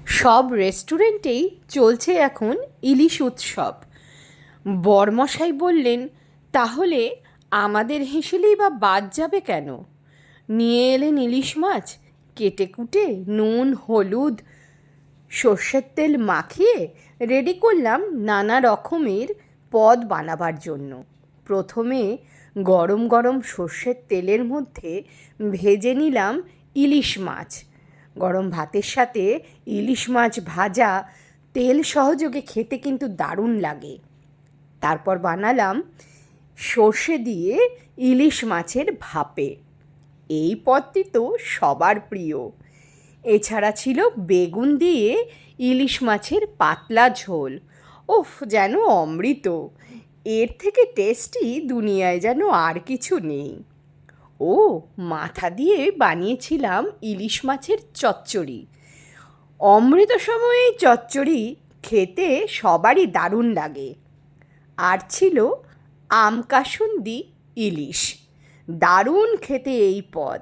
সব রেস্টুরেন্টেই চলছে এখন ইলিশ উৎসব। বরমশাই বললেন, তাহলে আমাদের হেসেলেই বা বাদ যাবে কেন? নিয়ে এলেন ইলিশ মাছ, কেটে কুটে নুন হলুদ সর্ষের তেল মাখিয়ে রেডি করলাম নানা রকমের পদ বানাবার জন্য। প্রথমে গরম গরম সর্ষের তেলের মধ্যে ভেজে নিলাম ইলিশ মাছ। গরম ভাতের সাথে ইলিশ মাছ ভাজা তেল সহযোগে খেতে কিন্তু দারুণ লাগে। তারপর বানালাম সর্ষে দিয়ে ইলিশ মাছের ভাপে। এই পদটি তো সবার প্রিয়। এছাড়া ছিল বেগুন দিয়ে ইলিশ মাছের পাতলা ঝোল। ওফ, যেন অমৃত! এর থেকে টেস্টি দুনিয়ায় যেন আর কিছু নেই। ও, মাথা দিয়ে বানিয়েছিলাম ইলিশ মাছের চচ্চড়ি। অমৃত সময়ে চচ্চড়ি খেতে সবারই দারুণ লাগে। আর ছিল আম কাসুন্দি ইলিশ। দারুণ খেতে এই পদ।